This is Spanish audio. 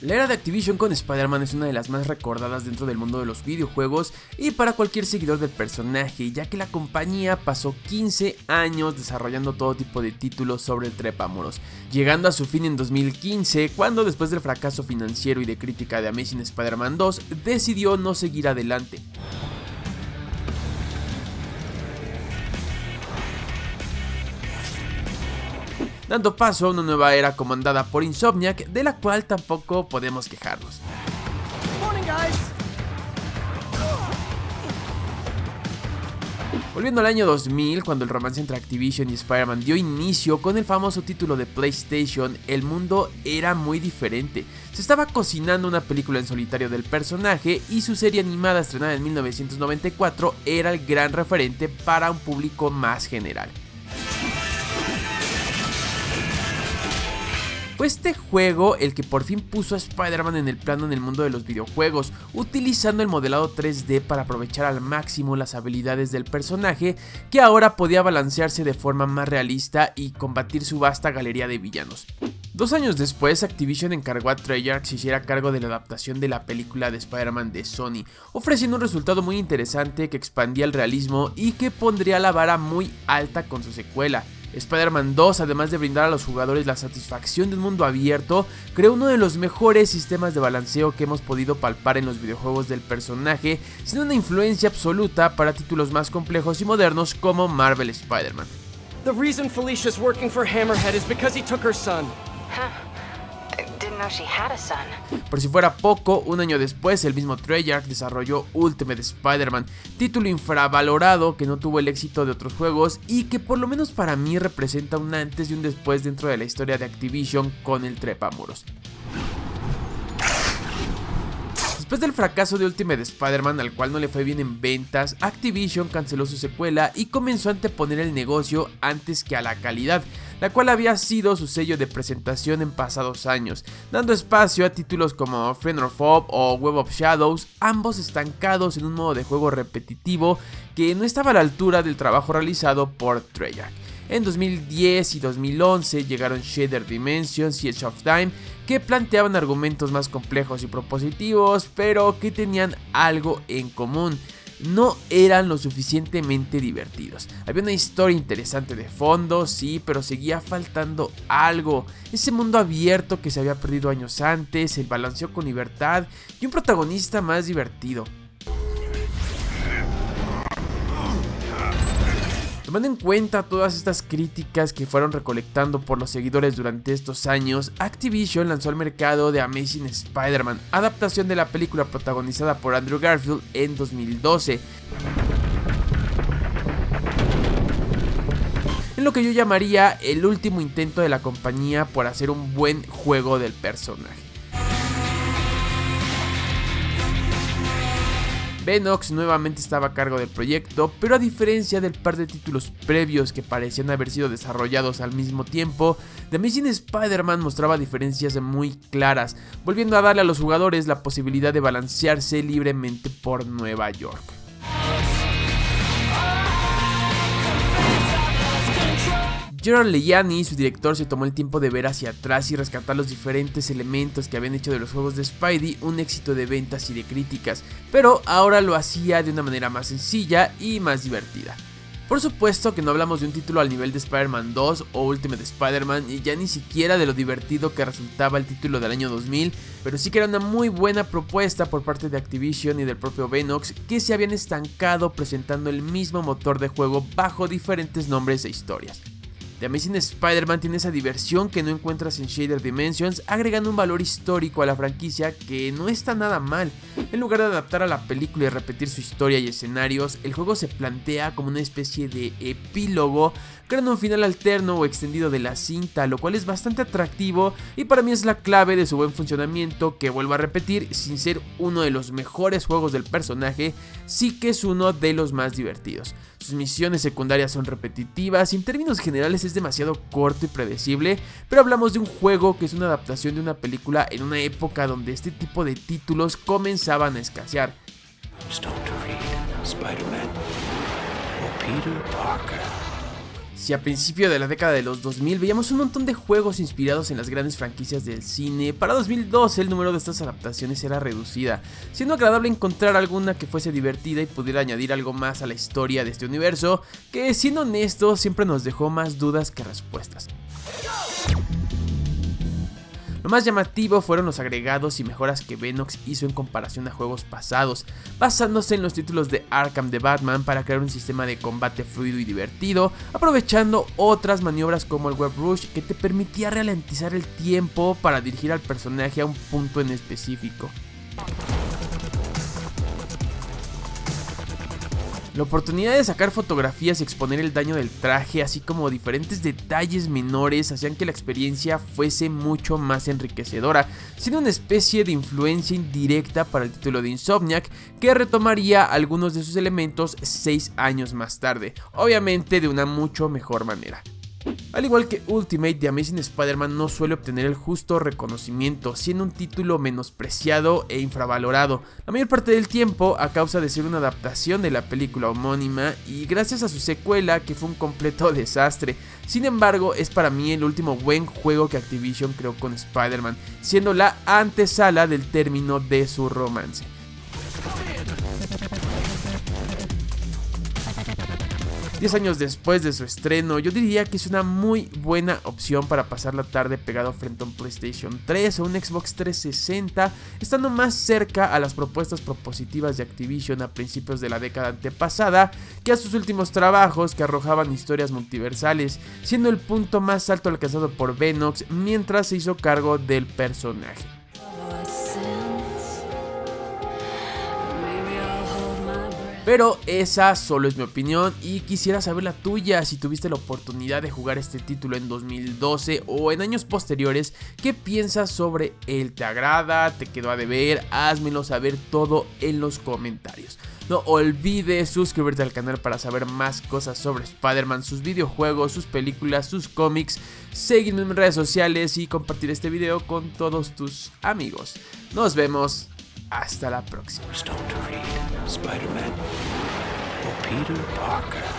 La era de Activision con Spider-Man es una de las más recordadas dentro del mundo de los videojuegos y para cualquier seguidor del personaje, ya que la compañía pasó 15 años desarrollando todo tipo de títulos sobre el Trepamuros, llegando a su fin en 2015 cuando, después del fracaso financiero y de crítica de Amazing Spider-Man 2, decidió no seguir adelante. Dando paso a una nueva era comandada por Insomniac, de la cual tampoco podemos quejarnos. Volviendo al año 2000, cuando el romance entre Activision y Spider-Man dio inicio con el famoso título de PlayStation, el mundo era muy diferente. Se estaba cocinando una película en solitario del personaje y su serie animada estrenada en 1994 era el gran referente para un público más general. Fue este juego el que por fin puso a Spider-Man en el plano en el mundo de los videojuegos, utilizando el modelado 3D para aprovechar al máximo las habilidades del personaje, que ahora podía balancearse de forma más realista y combatir su vasta galería de villanos. 2 años después, Activision encargó a Treyarch que se hiciera cargo de la adaptación de la película de Spider-Man de Sony, ofreciendo un resultado muy interesante que expandía el realismo y que pondría la vara muy alta con su secuela. Spider-Man 2, además de brindar a los jugadores la satisfacción de un mundo abierto, creó uno de los mejores sistemas de balanceo que hemos podido palpar en los videojuegos del personaje, siendo una influencia absoluta para títulos más complejos y modernos como Marvel Spider-Man. The reason Felicia's working for Hammerhead is because he took her son. Didn't know she had a son. Por si fuera poco, un año después, el mismo Treyarch desarrolló Ultimate Spider-Man, título infravalorado que no tuvo el éxito de otros juegos y que por lo menos para mí representa un antes y un después dentro de la historia de Activision con el Trepamuros. Después del fracaso de Ultimate Spider-Man, al cual no le fue bien en ventas, Activision canceló su secuela y comenzó a anteponer el negocio antes que a la calidad, la cual había sido su sello de presentación en pasados años, dando espacio a títulos como Friend or Foe o Web of Shadows, ambos estancados en un modo de juego repetitivo que no estaba a la altura del trabajo realizado por Treyarch. En 2010 y 2011 llegaron Shattered Dimensions y Edge of Time, que planteaban argumentos más complejos y propositivos, pero que tenían algo en común: no eran lo suficientemente divertidos. Había una historia interesante de fondo, sí, pero seguía faltando algo. Ese mundo abierto que se había perdido años antes, el balanceo con libertad y un protagonista más divertido. Tomando en cuenta todas estas críticas que fueron recolectando por los seguidores durante estos años, Activision lanzó al mercado The Amazing Spider-Man, adaptación de la película protagonizada por Andrew Garfield en 2012. En lo que yo llamaría el último intento de la compañía por hacer un buen juego del personaje. Venox nuevamente estaba a cargo del proyecto, pero a diferencia del par de títulos previos que parecían haber sido desarrollados al mismo tiempo, The Amazing Spider-Man mostraba diferencias muy claras, volviendo a darle a los jugadores la posibilidad de balancearse libremente por Nueva York. Gerard Leani, su director, se tomó el tiempo de ver hacia atrás y rescatar los diferentes elementos que habían hecho de los juegos de Spidey un éxito de ventas y de críticas, pero ahora lo hacía de una manera más sencilla y más divertida. Por supuesto que no hablamos de un título al nivel de Spider-Man 2 o Ultimate Spider-Man y ya ni siquiera de lo divertido que resultaba el título del año 2000, pero sí que era una muy buena propuesta por parte de Activision y del propio Venox, que se habían estancado presentando el mismo motor de juego bajo diferentes nombres e historias. The Amazing Spider-Man tiene esa diversión que no encuentras en Shattered Dimensions, agregando un valor histórico a la franquicia que no está nada mal. En lugar de adaptar a la película y repetir su historia y escenarios, el juego se plantea como una especie de epílogo, creando un final alterno o extendido de la cinta, lo cual es bastante atractivo y para mí es la clave de su buen funcionamiento, que vuelvo a repetir, sin ser uno de los mejores juegos del personaje, sí que es uno de los más divertidos. Sus misiones secundarias son repetitivas y en términos generales es demasiado corto y predecible, pero hablamos de un juego que es una adaptación de una película en una época donde este tipo de títulos comenzaban a escasear. Si a principio de la década de los 2000 veíamos un montón de juegos inspirados en las grandes franquicias del cine, para 2012 el número de estas adaptaciones era reducida, siendo agradable encontrar alguna que fuese divertida y pudiera añadir algo más a la historia de este universo, que siendo honesto siempre nos dejó más dudas que respuestas. Lo más llamativo fueron los agregados y mejoras que Venox hizo en comparación a juegos pasados, basándose en los títulos de Arkham de Batman para crear un sistema de combate fluido y divertido, aprovechando otras maniobras como el Web Rush que te permitía ralentizar el tiempo para dirigir al personaje a un punto en específico. La oportunidad de sacar fotografías y exponer el daño del traje, así como diferentes detalles menores, hacían que la experiencia fuese mucho más enriquecedora, siendo una especie de influencia indirecta para el título de Insomniac, que retomaría algunos de sus elementos 6 años más tarde, obviamente de una mucho mejor manera. Al igual que Ultimate, The Amazing Spider-Man no suele obtener el justo reconocimiento, siendo un título menospreciado e infravalorado, la mayor parte del tiempo a causa de ser una adaptación de la película homónima y gracias a su secuela que fue un completo desastre. Sin embargo, es para mí el último buen juego que Activision creó con Spider-Man, siendo la antesala del término de su romance. 10 años después de su estreno, yo diría que es una muy buena opción para pasar la tarde pegado frente a un PlayStation 3 o un Xbox 360, estando más cerca a las propuestas propositivas de Activision a principios de la década antepasada que a sus últimos trabajos que arrojaban historias multiversales, siendo el punto más alto alcanzado por Venox mientras se hizo cargo del personaje. Pero esa solo es mi opinión y quisiera saber la tuya. Si tuviste la oportunidad de jugar este título en 2012 o en años posteriores, ¿qué piensas sobre él? ¿Te agrada? ¿Te quedó a deber? Házmelo saber todo en los comentarios. No olvides suscribirte al canal para saber más cosas sobre Spider-Man, sus videojuegos, sus películas, sus cómics, seguirme en mis redes sociales y compartir este video con todos tus amigos. Nos vemos. Hasta la próxima. Stone to read Spider-Man or Peter Parker.